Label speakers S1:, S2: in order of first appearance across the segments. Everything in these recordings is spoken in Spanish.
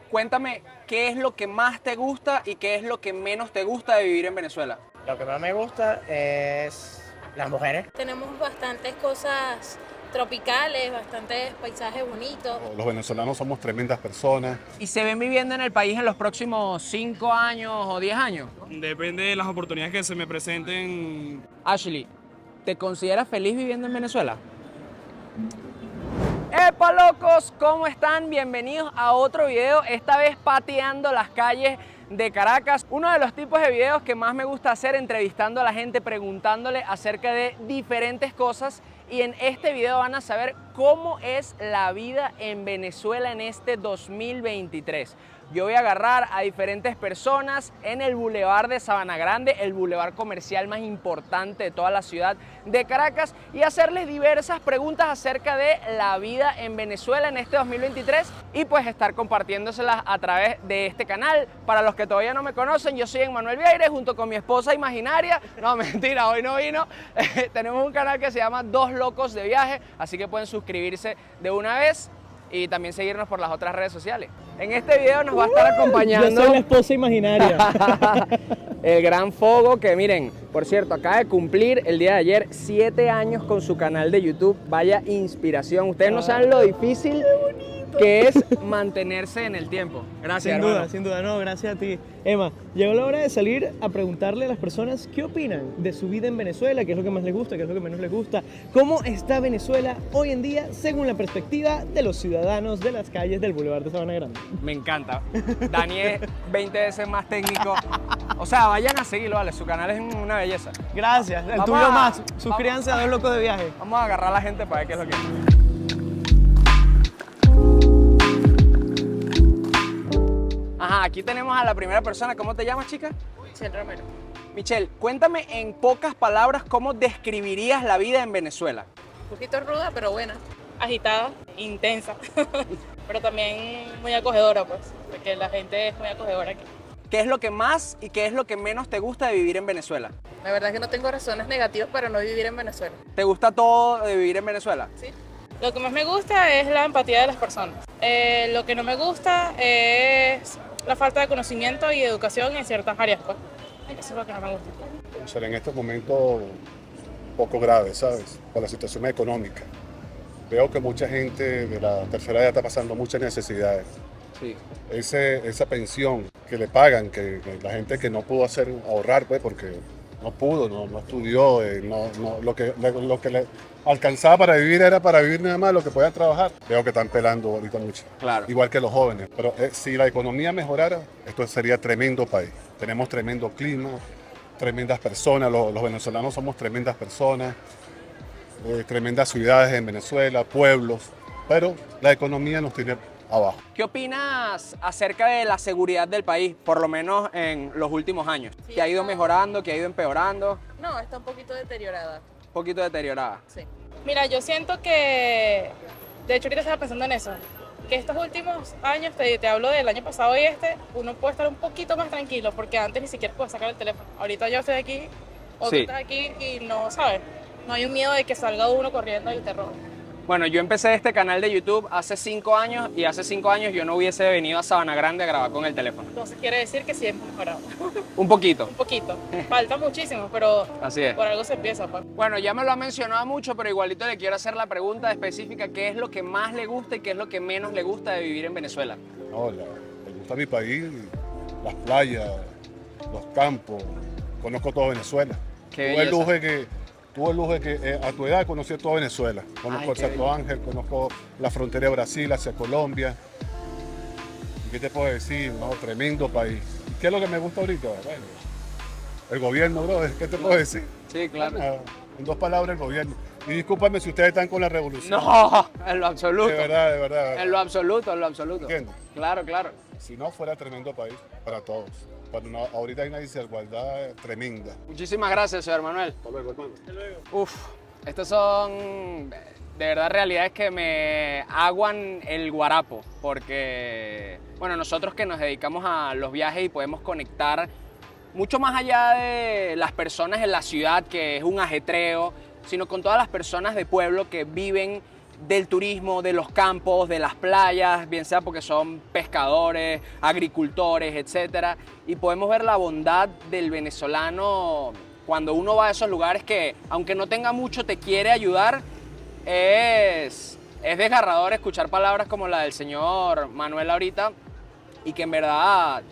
S1: Cuéntame, ¿qué es lo que más te gusta y qué es lo que menos te gusta de vivir en Venezuela?
S2: Lo que más me gusta es las mujeres.
S3: Tenemos bastantes cosas tropicales, bastantes paisajes bonitos.
S4: Los venezolanos somos tremendas personas.
S1: ¿Y se ven viviendo en el país en los próximos 5 años o 10 años?
S5: Depende de las oportunidades que se me presenten.
S1: Ashley, ¿te consideras feliz viviendo en Venezuela? ¡Epa, locos! ¿Cómo están? Bienvenidos a otro video, esta vez pateando las calles de Caracas. Uno de los tipos de videos que más me gusta hacer, entrevistando a la gente, preguntándole acerca de diferentes cosas. Y en este video van a saber cómo es la vida en Venezuela en este 2023. Yo voy a agarrar a diferentes personas en el Boulevard de Sabana Grande, el bulevar comercial más importante de toda la ciudad de Caracas, y hacerles diversas preguntas acerca de la vida en Venezuela en este 2023 y pues estar compartiéndoselas a través de este canal. Para los que todavía no me conocen, yo soy Emmanuel Vieire junto con mi esposa imaginaria. No, mentira, hoy no vino. Tenemos un canal que se llama Dos Locos de Viaje, así que pueden suscribirse de una vez y también seguirnos por las otras redes sociales. En este video nos va a estar acompañando...
S2: Yo soy la esposa imaginaria.
S1: el gran Fogo, que miren, por cierto, acaba de cumplir el día de ayer 7 años con su canal de YouTube. Vaya inspiración. Ustedes no saben lo difícil que es mantenerse en el tiempo. Gracias,
S2: Sin duda, no, gracias a ti. Emma, llegó la hora de salir a preguntarle a las personas qué opinan de su vida en Venezuela, qué es lo que más les gusta, qué es lo que menos les gusta, cómo está Venezuela hoy en día según la perspectiva de los ciudadanos de las calles del Boulevard de Sabana Grande.
S1: Me encanta. Dani es 20 veces más técnico. O sea, vayan a seguirlo, vale. Su canal es una belleza.
S2: Gracias, el
S1: Vamos
S2: tuyo
S1: a-
S2: más. Suscríbanse a Dos Locos de Viaje.
S1: Vamos a agarrar a la gente para ver qué es lo que es. Ajá, aquí tenemos a la primera persona. ¿Cómo te llamas, chica?
S3: Michelle Romero.
S1: Michelle, cuéntame en pocas palabras cómo describirías la vida en Venezuela.
S3: Un poquito ruda, pero buena. Agitada, intensa, pero también muy acogedora, pues, porque la gente es muy acogedora aquí.
S1: ¿Qué es lo que más y qué es lo que menos te gusta de vivir en Venezuela?
S3: La verdad es que no tengo razones negativas para no vivir en Venezuela.
S1: ¿Te gusta todo de vivir en Venezuela?
S3: ¿Sí? Lo que más me gusta es la empatía de las personas. Lo que no me gusta es la falta de conocimiento y educación en ciertas áreas, pues. Eso es lo que no me gusta.
S4: O sea, en estos momentos un poco graves, ¿sabes? Por la situación económica. Veo que mucha gente de la tercera edad está pasando muchas necesidades.
S1: Sí.
S4: Esa pensión que le pagan, que la gente que no pudo ahorrar, pues, porque no pudo, no estudió, lo que le alcanzaba para vivir era para vivir nada más lo que podían trabajar. Veo que están pelando ahorita mucho.
S1: Claro.
S4: Igual que los jóvenes. Pero si la economía mejorara, esto sería tremendo país. Tenemos tremendo clima, tremendas personas, los venezolanos somos tremendas personas, tremendas ciudades en Venezuela, pueblos, pero la economía nos tiene abajo.
S1: ¿Qué opinas acerca de la seguridad del país, por lo menos en los últimos años?
S3: Sí,
S1: ¿Que ha ido mejorando, que ha ido empeorando?
S3: No, está un poquito deteriorada.
S1: Un poquito deteriorada.
S3: Sí. Mira, yo siento que, de hecho ahorita estaba pensando en eso, que estos últimos años, te hablo del año pasado y uno puede estar un poquito más tranquilo, porque antes ni siquiera puedo sacar el teléfono. Ahorita yo estoy aquí, o tú
S1: Sí.
S3: estás aquí y no, ¿sabes? No hay un miedo de que salga uno corriendo y te robe.
S1: Bueno, yo empecé este canal de YouTube hace 5 años y hace 5 años yo no hubiese venido a Sabana Grande a grabar con el teléfono.
S3: Entonces quiere decir que sí hemos mejorado.
S1: Un poquito.
S3: Un poquito. Falta muchísimo, pero
S1: Así es.
S3: por algo se empieza, pues.
S1: Bueno, ya me lo ha mencionado mucho, pero igualito le quiero hacer la pregunta específica. ¿Qué es lo que más le gusta y qué es lo que menos le gusta de vivir en Venezuela?
S4: No, me gusta mi país, las playas, los campos, conozco todo Venezuela.
S1: Qué
S4: Tuve el
S1: belleza.
S4: lujo de que a tu edad conocí toda Venezuela. Conozco
S1: Ay,
S4: el
S1: qué
S4: Salto
S1: bello.
S4: Ángel, conozco la frontera de Brasil hacia Colombia. ¿Y qué te puedo decir? No, tremendo país. ¿Y qué es lo que me gusta ahorita? Bueno, el gobierno, bro, ¿qué te puedo decir?
S1: Sí, claro.
S4: Bueno, en 2 palabras, el gobierno. Y discúlpame si ustedes están con la revolución.
S1: No, en lo absoluto.
S4: De verdad, de verdad.
S1: En lo absoluto, en lo absoluto.
S4: ¿Entiendes?
S1: Claro, claro.
S4: Si no, fuera tremendo país para todos. Ahorita hay una desigualdad tremenda.
S1: Muchísimas gracias, señor Manuel.
S4: Hasta luego, hermano.
S1: Uf, estas son de verdad realidades que me aguan el guarapo, porque, bueno, nosotros que nos dedicamos a los viajes y podemos conectar mucho más allá de las personas en la ciudad, que es un ajetreo, sino con todas las personas de pueblo que viven del turismo, de los campos, de las playas, bien sea porque son pescadores, agricultores, etc. Y podemos ver la bondad del venezolano cuando uno va a esos lugares que, aunque no tenga mucho, te quiere ayudar. Es desgarrador escuchar palabras como la del señor Manuel ahorita, y que en verdad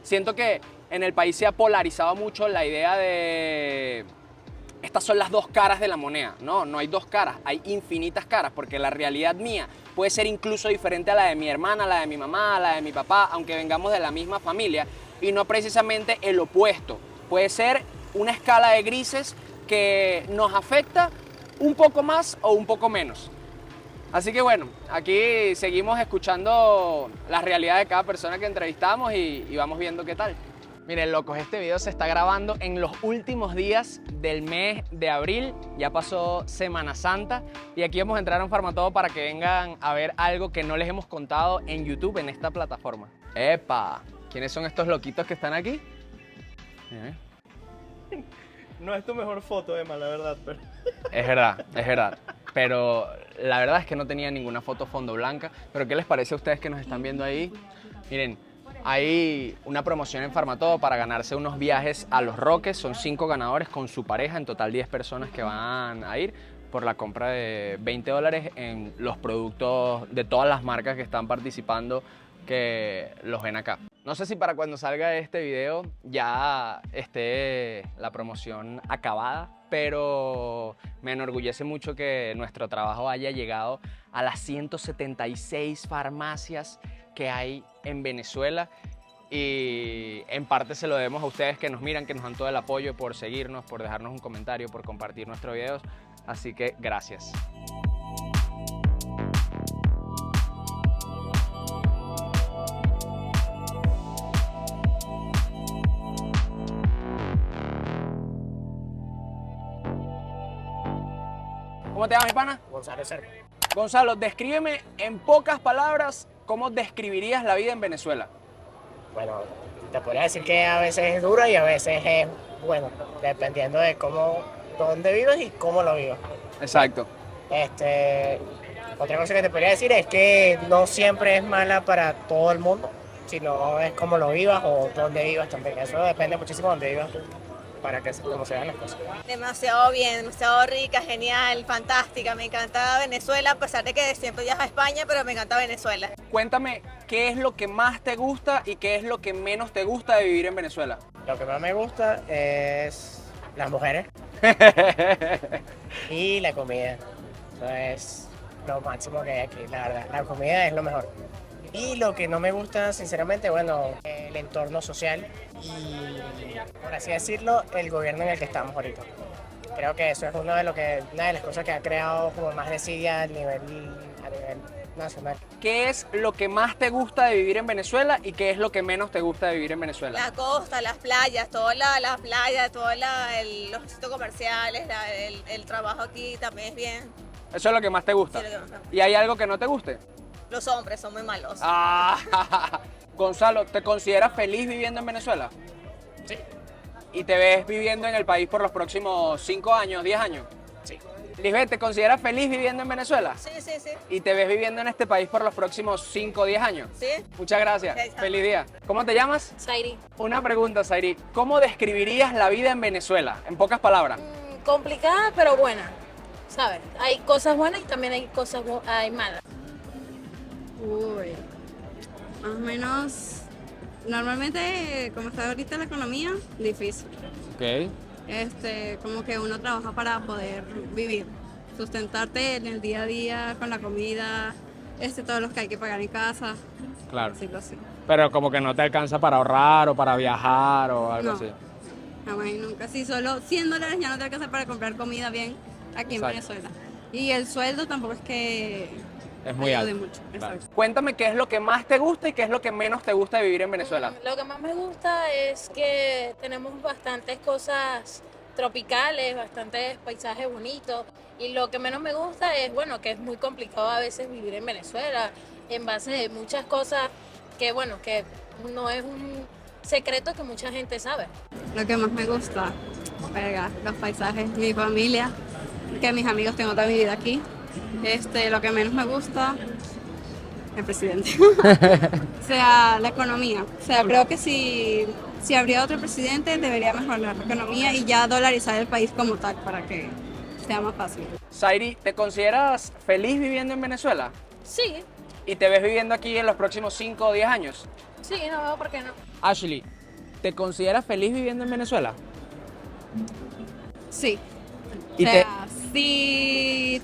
S1: siento que en el país se ha polarizado mucho la idea de estas son las dos caras de la moneda. No hay dos caras, hay infinitas caras, porque la realidad mía puede ser incluso diferente a la de mi hermana, a la de mi mamá, a la de mi papá, aunque vengamos de la misma familia, y no precisamente el opuesto. Puede ser una escala de grises que nos afecta un poco más o un poco menos. Así que bueno, aquí seguimos escuchando la realidad de cada persona que entrevistamos y vamos viendo qué tal. Miren, locos, este video se está grabando en los últimos días del mes de abril. Ya pasó Semana Santa y aquí vamos a entrar a un Farmatodo para que vengan a ver algo que no les hemos contado en YouTube, en esta plataforma. ¡Epa! ¿Quiénes son estos loquitos que están aquí?
S2: No es tu mejor foto, Emma, la verdad, pero...
S1: Es verdad. Pero la verdad es que no tenía ninguna foto fondo blanca. Pero ¿qué les parece a ustedes que nos están viendo ahí? Miren, hay una promoción en Farmatodo para ganarse unos viajes a Los Roques. Son 5 ganadores con su pareja, en total 10 personas que van a ir por la compra de $20 en los productos de todas las marcas que están participando, que los ven acá. No sé si para cuando salga este video ya esté la promoción acabada, pero me enorgullece mucho que nuestro trabajo haya llegado a las 176 farmacias que hay en Venezuela, y en parte se lo debemos a ustedes que nos miran, que nos dan todo el apoyo, por seguirnos, por dejarnos un comentario, por compartir nuestros videos, así que gracias. ¿Cómo te llamas, mi pana?
S6: Gonzalo Cerco.
S1: Gonzalo, descríbeme en pocas palabras cómo describirías la vida en Venezuela.
S6: Bueno, te podría decir que a veces es dura y a veces es bueno, dependiendo de dónde vives y cómo lo vivas.
S1: Exacto.
S6: Otra cosa que te podría decir es que no siempre es mala para todo el mundo, sino es cómo lo vivas o dónde vivas también. Eso depende muchísimo de dónde vivas tú, para que cómo se vean las cosas.
S7: Demasiado bien, demasiado rica, genial, fantástica. Me encanta Venezuela, a pesar de que siempre viajo a España, pero me encanta Venezuela.
S1: Cuéntame, ¿qué es lo que más te gusta y qué es lo que menos te gusta de vivir en Venezuela?
S6: Lo que más me gusta es las mujeres y la comida. Eso es lo máximo que hay aquí, la verdad. La comida es lo mejor. Y lo que no me gusta, sinceramente, bueno, el entorno social y, por así decirlo, el gobierno en el que estamos ahorita. Creo que eso es una de las cosas que ha creado como más desidia a nivel nacional.
S1: ¿Qué es lo que más te gusta de vivir en Venezuela y qué es lo que menos te gusta de vivir en Venezuela?
S7: La costa, las playas, las playas, los sitios comerciales, el trabajo aquí también es bien.
S1: Eso es lo que más te gusta.
S7: Sí, lo que más me gusta.
S1: ¿Y hay algo que no te guste?
S7: Los hombres son muy malos.
S1: Gonzalo, ¿te consideras feliz viviendo en Venezuela?
S6: Sí.
S1: ¿Y te ves viviendo en el país por los próximos 5 años, 10 años?
S6: Sí.
S1: Lisbeth, ¿te consideras feliz viviendo en Venezuela?
S7: Sí.
S1: ¿Y te ves viviendo en este país por los próximos 5 o 10 años?
S7: Sí.
S1: Muchas gracias.
S7: Ok, chao.
S1: Feliz día. ¿Cómo te llamas?
S8: Sairi.
S1: Una pregunta, Sairi. ¿Cómo describirías la vida en Venezuela? En pocas palabras.
S8: Complicada, pero buena. ¿Sabes? Hay cosas buenas y también hay cosas hay malas.
S9: Uy, más o menos, normalmente, como está ahorita la economía, difícil.
S1: Ok.
S9: Como que uno trabaja para poder vivir, sustentarte en el día a día con la comida, todos los que hay que pagar en casa,
S1: Claro.
S9: decirlo así.
S1: Pero como que no te alcanza para ahorrar o para viajar o algo
S9: No.
S1: así.
S9: Jamás y nunca. Si solo $100 ya no te alcanza para comprar comida bien aquí
S1: Exacto.
S9: en Venezuela. Y el sueldo tampoco es que
S1: Es muy
S9: ayude
S1: alto.
S9: mucho.
S1: Claro.
S9: Exacto.
S1: Cuéntame qué es lo que más te gusta y qué es lo que menos te gusta de vivir en Venezuela.
S8: Lo que más me gusta es que tenemos bastantes cosas tropicales, bastantes paisajes bonitos. Y lo que menos me gusta es, bueno, que es muy complicado a veces vivir en Venezuela en base de muchas cosas que, bueno, que no es un secreto que mucha gente sabe.
S9: Lo que más me gusta, verga, los paisajes, mi familia, que mis amigos tengo toda mi vida aquí. Lo que menos me gusta, el presidente. O sea, la economía. O sea, creo que si habría otro presidente debería mejorar la economía y ya dolarizar el país como tal para que sea más fácil.
S1: Zairi, ¿te consideras feliz viviendo en Venezuela?
S8: Sí,
S1: ¿Y te ves viviendo aquí en los próximos 5 o 10 años?
S8: sí, no veo por qué no.
S1: Ashley, ¿te consideras feliz viviendo en Venezuela?
S9: Sí.
S1: Y
S9: O sea, si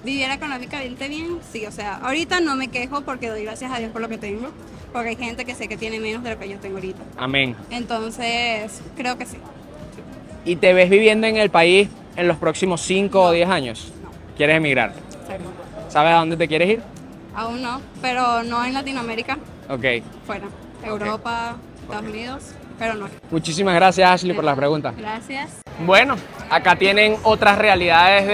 S9: viviera económicamente bien, sí. O sea, ahorita no me quejo porque doy gracias a Dios por lo que tengo, porque hay gente que sé que tiene menos de lo que yo tengo ahorita.
S1: Amén.
S9: Entonces, creo que sí.
S1: ¿Y te ves viviendo en el país en los próximos 5 o 10 años? ¿Quieres emigrar? ¿Sabes a dónde te quieres ir?
S9: Aún no, pero no en Latinoamérica,
S1: Ok.
S9: fuera. Europa, Estados Unidos, pero no.
S1: Muchísimas gracias, Ashley, por las preguntas.
S9: Gracias.
S1: Bueno, acá tienen otras realidades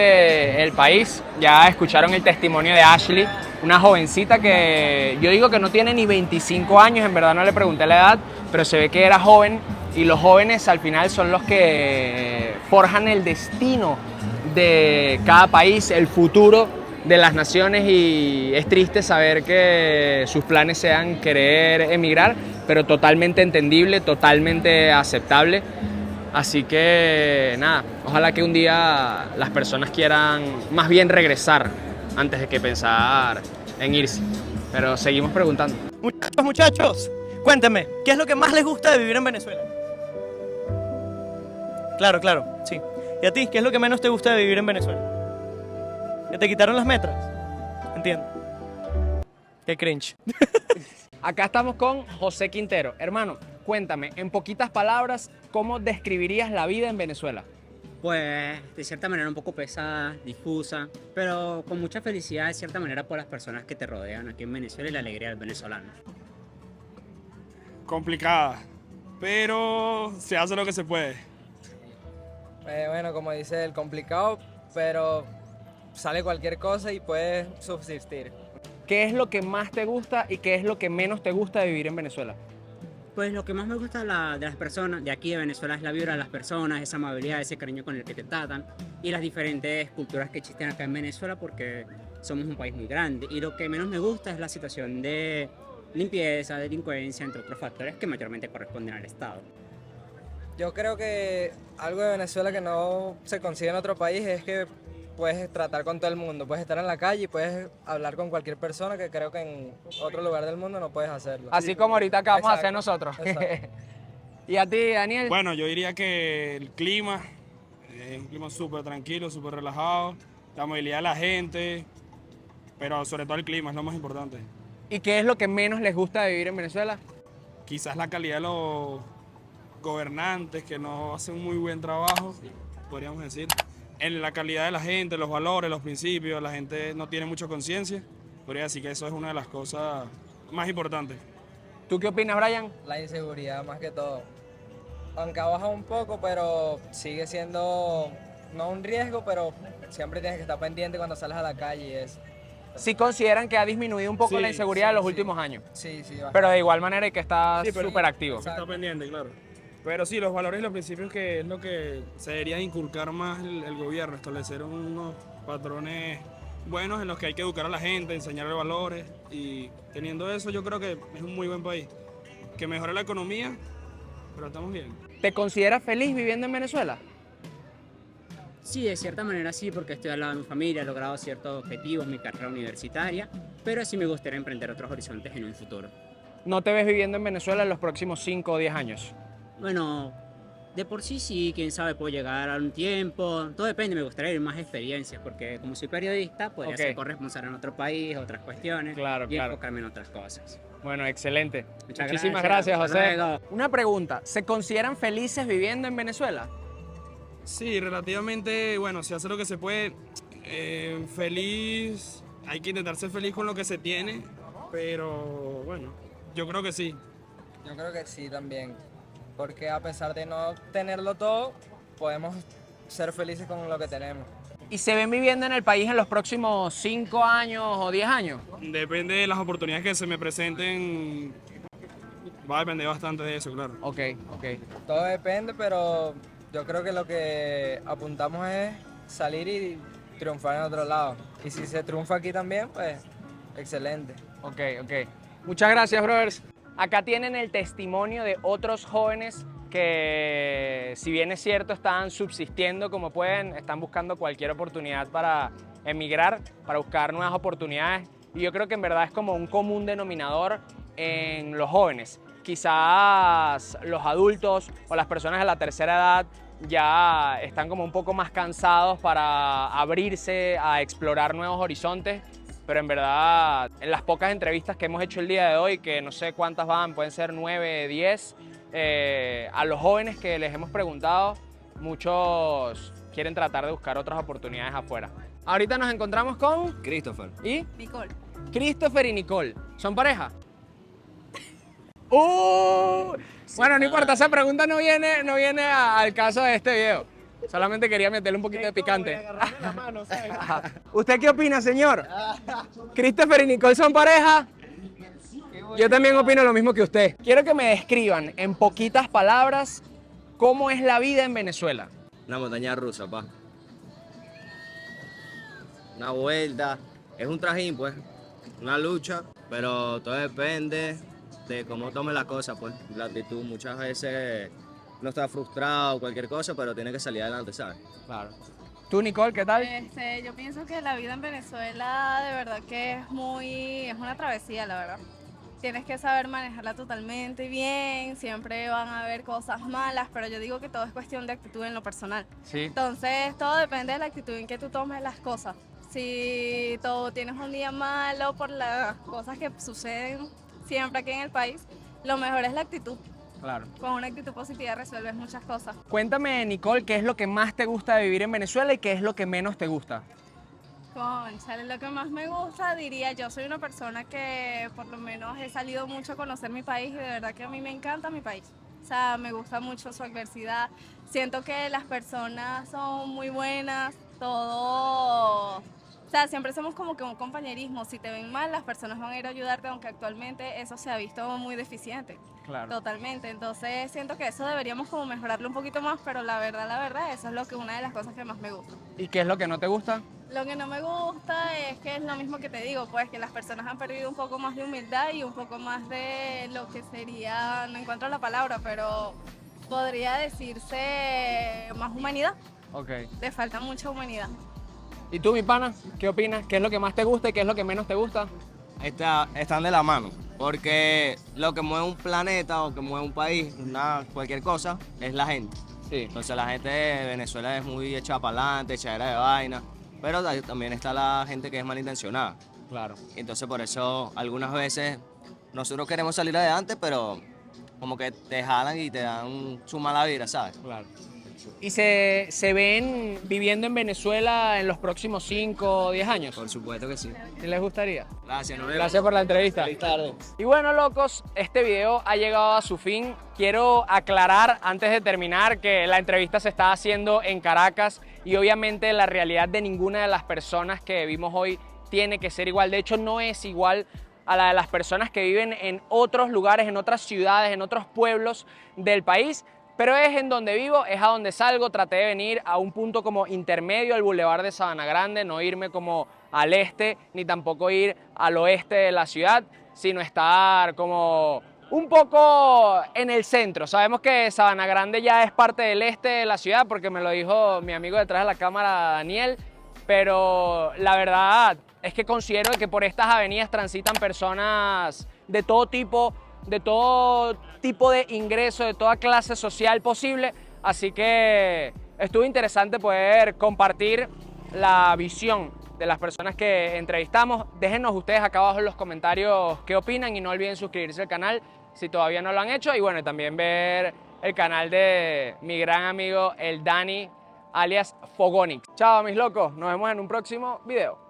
S1: del país. Ya escucharon el testimonio de Ashley, una jovencita que yo digo que no tiene ni 25 años, en verdad no le pregunté la edad, pero se ve que era joven y los jóvenes al final son los que forjan el destino de cada país, el futuro de las naciones y es triste saber que sus planes sean querer emigrar, pero totalmente entendible, totalmente aceptable. Así que nada, ojalá que un día las personas quieran más bien regresar antes de que pensar en irse. Pero seguimos preguntando.
S2: Muchachos, cuéntenme, ¿qué es lo que más les gusta de vivir en Venezuela? Claro, sí. ¿Y a ti, qué es lo que menos te gusta de vivir en Venezuela? ¿Que te quitaron las metras? Entiendo. Qué cringe.
S1: Acá estamos con José Quintero. Hermano, cuéntame, en poquitas palabras, ¿cómo describirías la vida en Venezuela?
S10: Pues de cierta manera un poco pesada, difusa, pero con mucha felicidad de cierta manera por las personas que te rodean aquí en Venezuela y la alegría del venezolano.
S5: Complicada, pero se hace lo que se puede.
S11: Bueno, como dice el complicado, pero sale cualquier cosa y puedes subsistir.
S1: ¿Qué es lo que más te gusta y qué es lo que menos te gusta de vivir en Venezuela?
S10: Pues lo que más me gusta de las personas de aquí de Venezuela es la vibra de las personas, esa amabilidad, ese cariño con el que te tratan y las diferentes culturas que existen acá en Venezuela porque somos un país muy grande. Y lo que menos me gusta es la situación de limpieza, delincuencia, entre otros factores que mayormente corresponden al Estado.
S11: Yo creo que algo de Venezuela que no se consigue en otro país es que puedes tratar con todo el mundo, puedes estar en la calle y puedes hablar con cualquier persona que creo que en otro lugar del mundo no puedes hacerlo.
S1: Así como ahorita acabamos de hacer
S11: Exacto,
S1: nosotros.
S11: exacto.
S1: ¿Y a ti, Daniel?
S5: Bueno, yo diría que el clima es un clima súper tranquilo, súper relajado, la movilidad de la gente, pero sobre todo el clima es lo más importante.
S1: ¿Y qué es lo que menos les gusta de vivir en Venezuela?
S5: Quizás la calidad de los gobernantes que no hacen un muy buen trabajo, podríamos decir. En la calidad de la gente, los valores, los principios, la gente no tiene mucha conciencia. Podría decir que eso es una de las cosas más importantes.
S1: ¿Tú qué opinas, Brian?
S11: La inseguridad más que todo. Aunque ha bajado un poco, pero sigue siendo no un riesgo, pero siempre tienes que estar pendiente cuando sales a la calle y eso.
S1: ¿Sí consideran que ha disminuido un poco
S5: Sí,
S1: la inseguridad en los últimos años?
S11: Sí,
S1: Pero de igual manera hay que estar
S5: Sí, pero-
S1: súper activo.
S5: Está pendiente, claro. Pero sí, los valores y los principios que es lo que se debería inculcar más el gobierno, establecer unos patrones buenos en los que hay que educar a la gente, enseñarle valores y teniendo eso yo creo que es un muy buen país. Que mejore la economía, pero estamos bien.
S1: ¿Te consideras feliz viviendo en Venezuela?
S10: Sí, de cierta manera sí, porque estoy al lado de mi familia, he logrado ciertos objetivos, mi carrera universitaria, pero sí me gustaría emprender otros horizontes en un futuro.
S1: ¿No te ves viviendo en Venezuela en los próximos 5 o 10 años?
S10: Bueno, de por sí, quién sabe, puedo llegar a un tiempo, todo depende, me gustaría ir más experiencias, porque como soy periodista, podría
S1: Ok.
S10: ser corresponsal en otro país, otras cuestiones,
S1: Claro,
S10: y
S1: claro.
S10: enfocarme en otras cosas.
S1: Bueno, excelente.
S10: Muchas
S1: Muchísimas
S10: gracias,
S1: gracias,
S10: hasta
S1: José.
S10: luego.
S1: Una pregunta, ¿se consideran felices viviendo en Venezuela?
S5: Sí, relativamente, bueno, se hace lo que se puede. Feliz, hay que intentar ser feliz con lo que se tiene, pero bueno, yo creo que sí.
S11: Yo creo que sí también, porque a pesar de no tenerlo todo, podemos ser felices con lo que tenemos.
S1: ¿Y se ven viviendo en el país en los próximos 5 años o 10 años?
S5: Depende de las oportunidades que se me presenten, va a depender bastante de eso, claro.
S1: Ok.
S11: Todo depende, pero yo creo que lo que apuntamos es salir y triunfar en otro lado. Y si se triunfa aquí también, pues excelente.
S1: Ok. Muchas gracias, brothers. Acá tienen el testimonio de otros jóvenes que, si bien es cierto, están subsistiendo como pueden, están buscando cualquier oportunidad para emigrar, para buscar nuevas oportunidades. Y yo creo que en verdad es como un común denominador en los jóvenes. Quizás los adultos o las personas de la tercera edad ya están como un poco más cansados para abrirse a explorar nuevos horizontes, pero en verdad en las pocas entrevistas que hemos hecho el día de hoy, que no sé cuántas van, pueden ser 9, 10, a los jóvenes que les hemos preguntado, muchos quieren tratar de buscar otras oportunidades afuera. Ahorita nos encontramos con
S12: Christopher.
S1: ¿Y?
S9: Nicole.
S1: Christopher y Nicole. ¿Son pareja? Bueno, no importa, esa pregunta no viene al caso de este video. Solamente quería meterle un poquito de picante. ¿Usted qué opina, señor? ¿Christopher y Nicole son pareja? Yo también opino lo mismo que usted. Quiero que me describan en poquitas palabras cómo es la vida en Venezuela.
S12: Una montaña rusa, pa. Una vuelta. Es un trajín, pues. Una lucha, pero todo depende de cómo tome la cosa, pues. La actitud, muchas veces no está frustrado o cualquier cosa, pero tiene que salir adelante, ¿sabes?
S1: Claro. ¿Tú, Nicole, qué tal?
S9: Yo pienso que la vida en Venezuela de verdad que es una travesía, la verdad. Tienes que saber manejarla totalmente bien, siempre van a haber cosas malas, pero yo digo que todo es cuestión de actitud en lo personal.
S1: Sí.
S9: Entonces, todo depende de la actitud en que tú tomes las cosas. Si tú tienes un día malo por las cosas que suceden siempre aquí en el país, lo mejor es la actitud.
S1: Claro.
S9: Con una actitud positiva resuelves muchas cosas.
S1: Cuéntame, Nicole, ¿qué es lo que más te gusta de vivir en Venezuela y qué es lo que menos te gusta?
S9: Cónchale, lo que más me gusta, diría, yo soy una persona que por lo menos he salido mucho a conocer mi país y de verdad que a mí me encanta mi país. O sea, me gusta mucho su adversidad. Siento que las personas son muy buenas, todo. O sea, siempre somos como que un compañerismo. Si te ven mal, las personas van a ir a ayudarte, aunque actualmente eso se ha visto muy deficiente.
S1: Claro.
S9: Totalmente. Entonces siento que eso deberíamos como mejorarlo un poquito más, pero la verdad, eso es lo que una de las cosas que más me gusta.
S1: ¿Y qué es lo que no te gusta?
S9: Lo que no me gusta es que es lo mismo que te digo, pues que las personas han perdido un poco más de humildad y un poco más de lo que sería, no encuentro la palabra, pero podría decirse más humanidad.
S1: Ok.
S9: Le falta mucha humanidad.
S1: ¿Y tú, mi pana, qué opinas? ¿Qué es lo que más te gusta y qué es lo que menos te gusta?
S12: Están de la mano, porque lo que mueve un planeta o que mueve un país, cualquier cosa, es la gente.
S1: Sí.
S12: Entonces la gente de Venezuela es muy echada para adelante, echadera de vaina, pero también está la gente que es malintencionada.
S1: Claro.
S12: Entonces por eso algunas veces nosotros queremos salir adelante, pero como que te jalan y te dan su mala vida, ¿sabes?
S1: Claro. ¿Y se ven viviendo en Venezuela en los próximos 5 o 10 años?
S12: Por supuesto que sí.
S1: ¿Sí les gustaría?
S12: Gracias, nos vemos.
S1: Gracias por la entrevista.
S12: Feliz tarde.
S1: Y bueno, locos, este video ha llegado a su fin. Quiero aclarar antes de terminar que la entrevista se está haciendo en Caracas y obviamente la realidad de ninguna de las personas que vimos hoy tiene que ser igual. De hecho, no es igual a la de las personas que viven en otros lugares, en otras ciudades, en otros pueblos del país. Pero es en donde vivo, es a donde salgo. Traté de venir a un punto como intermedio, al Boulevard de Sabana Grande, no irme como al este, ni tampoco ir al oeste de la ciudad, sino estar como un poco en el centro. Sabemos que Sabana Grande ya es parte del este de la ciudad, porque me lo dijo mi amigo detrás de la cámara, Daniel, pero la verdad es que considero que por estas avenidas transitan personas de todo tipo de ingreso, de toda clase social posible, así que estuvo interesante poder compartir la visión de las personas que entrevistamos. Déjenos ustedes acá abajo en los comentarios qué opinan y no olviden suscribirse al canal si todavía no lo han hecho y bueno, también ver el canal de mi gran amigo el Dani alias Fogonix. Chao mis locos, nos vemos en un próximo video.